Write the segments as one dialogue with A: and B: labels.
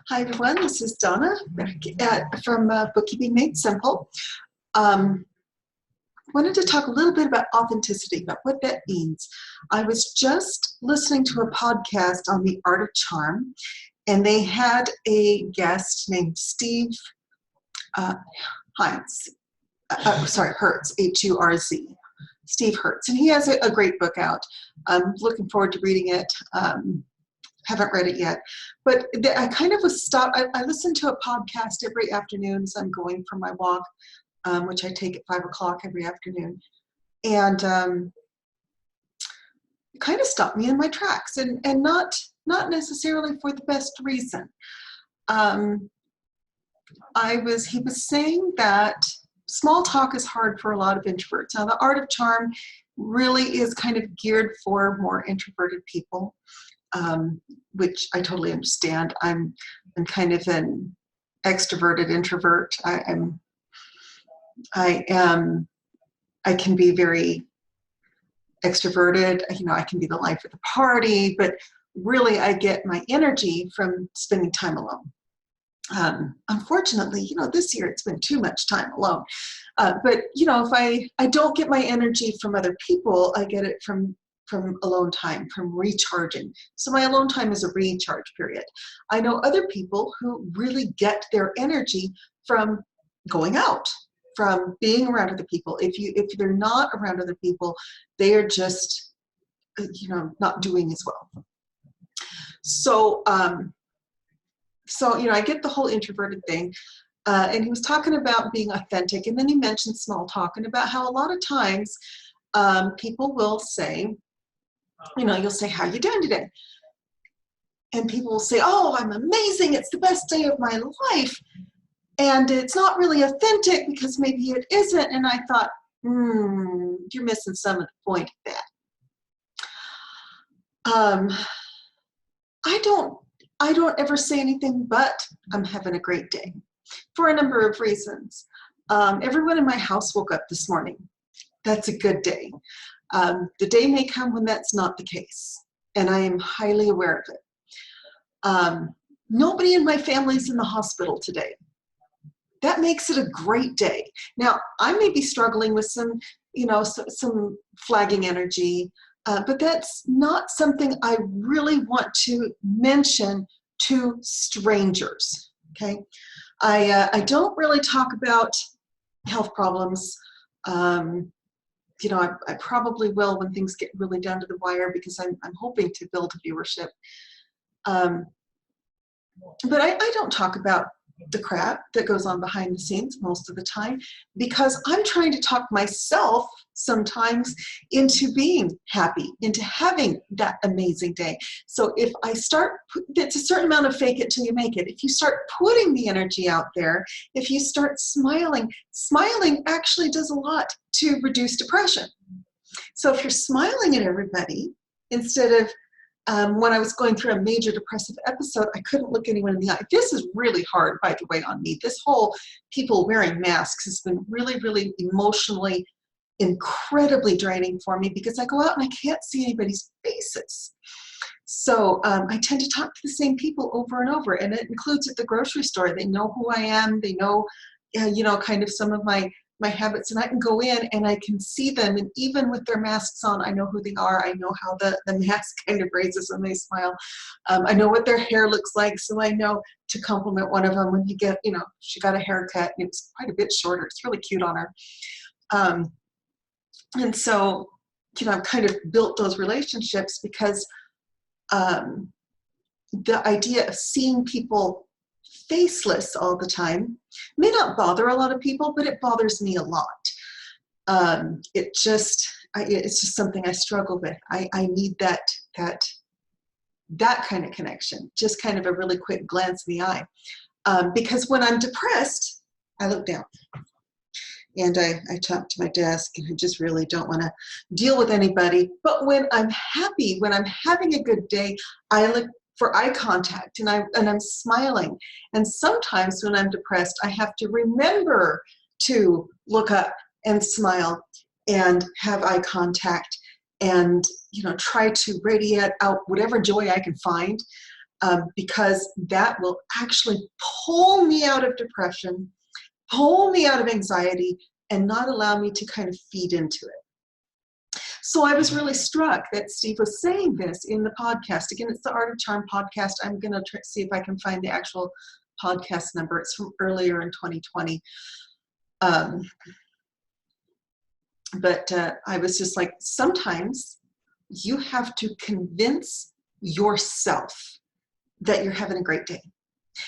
A: Hi everyone, this is Donna from Bookkeeping Made Simple. Wanted to talk a little bit about authenticity, about what that means. I was just listening to a podcast on the art of charm, and they had a guest named Steve Hines. Hurts, H-U-R-Z. Steve Hurts, and he has a great book out. I'm looking forward to reading it. Haven't read it yet, but I kind of was stopped. I listen to a podcast every afternoon as I'm going for my walk, which I take at 5 o'clock every afternoon, and it kind of stopped me in my tracks, and not necessarily for the best reason. He was saying that small talk is hard for a lot of introverts. Now, the art of charm really is kind of geared for more introverted people. Which I totally understand. I'm kind of an extroverted introvert. I can be very extroverted. I can be the life of the party, but really I get my energy from spending time alone. Unfortunately, this year it's been too much time alone. But if I don't get my energy from other people, I get it from alone time, from recharging. So my alone time is a recharge period. I know other people who really get their energy from going out, from being around other people. If they're not around other people, they are just, not doing as well. So, I get the whole introverted thing. And he was talking about being authentic, and then he mentioned small talk, and about how a lot of times people will say, you'll say, "How you doing today?" And people will say, "Oh, I'm amazing. It's the best day of my life." And it's not really authentic because maybe it isn't. And I thought, you're missing some of the point of that. I don't ever say anything but I'm having a great day for a number of reasons. Everyone in my house woke up this morning. That's a good day. The day may come when that's not the case, and I am highly aware of it. Nobody in my family's in the hospital today. That makes it a great day. Now, I may be struggling with some flagging energy, but that's not something I really want to mention to strangers, okay? I don't really talk about health problems. I probably will when things get really down to the wire, because I'm hoping to build a viewership. But I don't talk about the crap that goes on behind the scenes most of the time, because I'm trying to talk myself sometimes into being happy, into having that amazing day. So if I start, it's a certain amount of fake it till you make it. If you start putting the energy out there, if you start smiling actually does a lot to reduce depression. So if you're smiling at everybody, instead of when I was going through a major depressive episode, I couldn't look anyone in the eye. This is really hard, by the way, on me. This whole people wearing masks has been really, really emotionally incredibly draining for me, because I go out and I can't see anybody's faces. So I tend to talk to the same people over and over, and it includes at the grocery store. They know who I am. They know, kind of some of my habits, and I can go in and I can see them, and even with their masks on, I know who they are. I know how the mask kind of raises when they smile. I know what their hair looks like, so I know to compliment one of them when you get, she got a haircut, and it's quite a bit shorter. It's really cute on her. And so, I've kind of built those relationships because the idea of seeing people faceless all the time may not bother a lot of people, but it bothers me a lot. It's just something I struggle with. I need that kind of connection, just kind of a really quick glance in the eye. Because when I'm depressed, I look down and I talk to my desk, and I just really don't want to deal with anybody. But when I'm happy, when I'm having a good day, I look for eye contact, and I'm smiling. And sometimes when I'm depressed, I have to remember to look up and smile and have eye contact, and try to radiate out whatever joy I can find. because that will actually pull me out of depression, pull me out of anxiety, and not allow me to kind of feed into it. So I was really struck that Steve was saying this in the podcast. Again, it's the Art of Charm podcast. I'm going to see if I can find the actual podcast number. It's from earlier in 2020. But I was just like, sometimes you have to convince yourself that you're having a great day.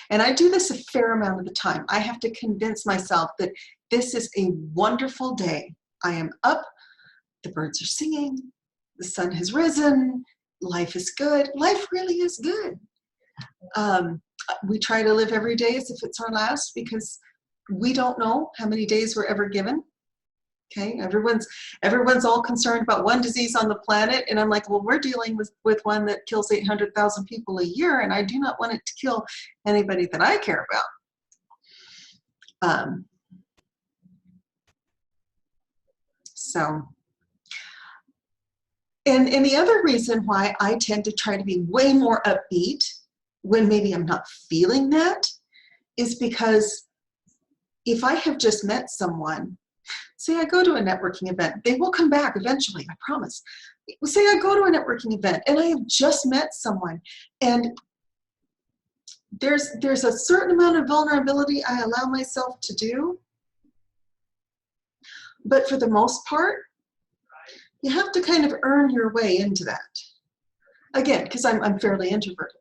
A: And I do this a fair amount of the time. I have to convince myself that this is a wonderful day. I am up, the birds are singing, the sun has risen, life is good. Life really is good. We try to live every day as if it's our last, because we don't know how many days we're ever given. Okay, everyone's all concerned about one disease on the planet, and I'm like, well, we're dealing with one that kills 800,000 people a year, and I do not want it to kill anybody that I care about. And the other reason why I tend to try to be way more upbeat when maybe I'm not feeling that is because if I have just met someone, say I go to a networking event, they will come back eventually, I promise. Say I go to a networking event and I have just met someone, and there's a certain amount of vulnerability I allow myself to do. But for the most part, you have to kind of earn your way into that. Again, because I'm fairly introverted.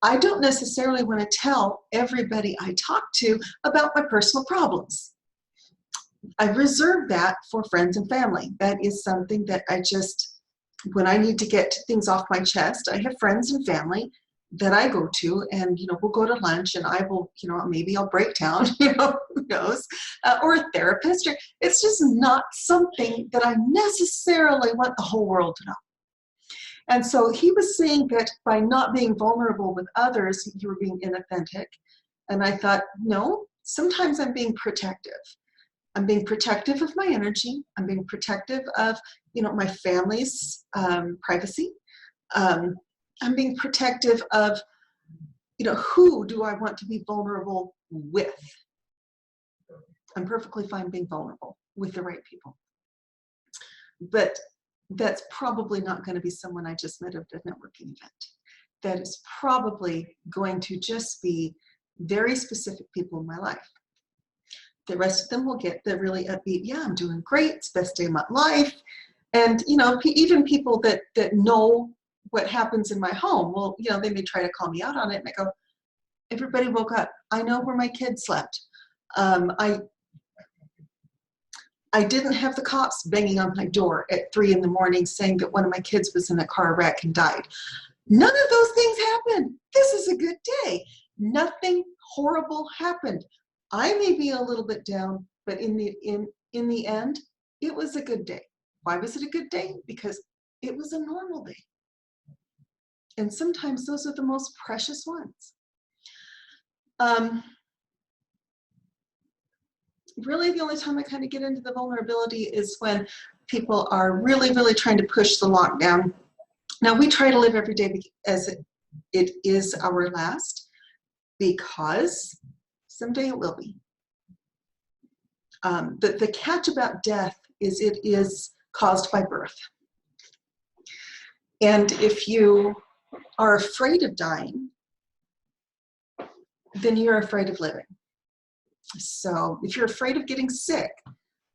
A: I don't necessarily want to tell everybody I talk to about my personal problems. I reserve that for friends and family. That is something that I just, when I need to get things off my chest, I have friends and family that I go to, and, we'll go to lunch, and I will, maybe I'll break down, who knows, or a therapist. Or it's just not something that I necessarily want the whole world to know. And so he was saying that by not being vulnerable with others, you were being inauthentic. And I thought, no, sometimes I'm being protective. I'm being protective of my energy. I'm being protective of, my family's privacy. I'm being protective of, who do I want to be vulnerable with? I'm perfectly fine being vulnerable with the right people. But that's probably not going to be someone I just met at a networking event. That is probably going to just be very specific people in my life. The rest of them will get the really upbeat, yeah, I'm doing great, it's the best day of my life. And, even people that know what happens in my home, well, they may try to call me out on it, and I go, everybody woke up. I know where my kids slept. I didn't have the cops banging on my door at 3 a.m. saying that one of my kids was in a car wreck and died. None of those things happened. This is a good day. Nothing horrible happened. I may be a little bit down, but in the end, it was a good day. Why was it a good day? Because it was a normal day. And sometimes those are the most precious ones. Really, the only time I kind of get into the vulnerability is when people are really, really trying to push the lockdown. Now, we try to live every day as it is our last, because someday it will be. The catch about death is it is caused by birth. And if you are afraid of dying, then you're afraid of living. So if you're afraid of getting sick,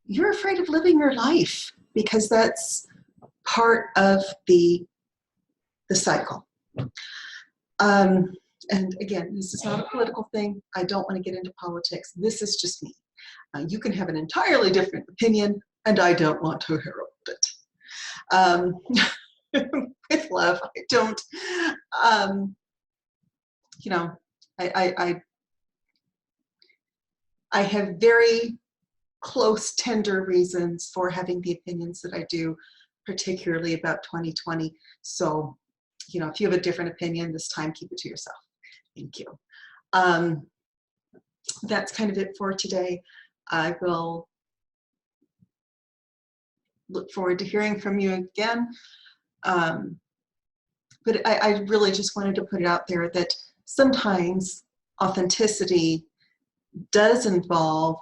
A: you're afraid of living your life, because that's part of the cycle. And again, this is not a political thing. I don't want to get into politics. This is just me. You can have an entirely different opinion, and I don't want to herald it. With love, I don't. I have very close, tender reasons for having the opinions that I do, particularly about 2020. So, if you have a different opinion this time, keep it to yourself. Thank you. That's kind of it for today. I will look forward to hearing from you again. but I really just wanted to put it out there that sometimes authenticity does involve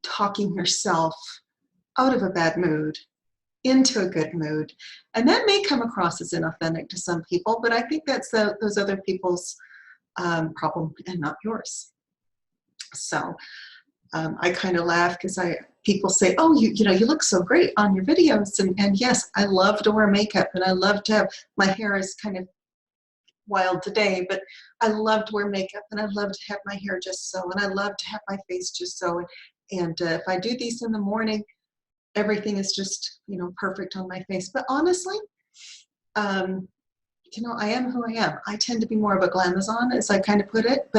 A: talking yourself out of a bad mood into a good mood. And that may come across as inauthentic to some people, but I think that's those other people's problem and not yours. So I kind of laugh because people say, oh, you know, you look so great on your videos. And yes, I love to wear makeup, and I love to have, my hair is kind of wild today, but I love to wear makeup, and I love to have my hair just so, and I love to have my face just so. And if I do these in the morning, everything is just, you know, perfect on my face. But honestly, you know, I am who I am. I tend to be more of a glamazon, as I kind of put it,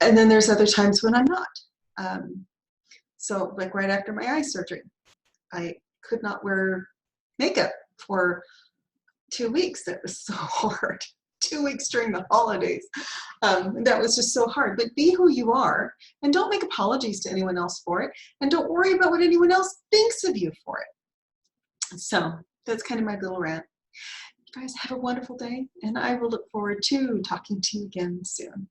A: and then there's other times when I'm not. So like right after my eye surgery, I could not wear makeup for 2 weeks. That was so hard. 2 weeks during the holidays. That was just so hard. But be who you are, and don't make apologies to anyone else for it, and don't worry about what anyone else thinks of you for it. So that's kind of my little rant. You guys have a wonderful day, and I will look forward to talking to you again soon.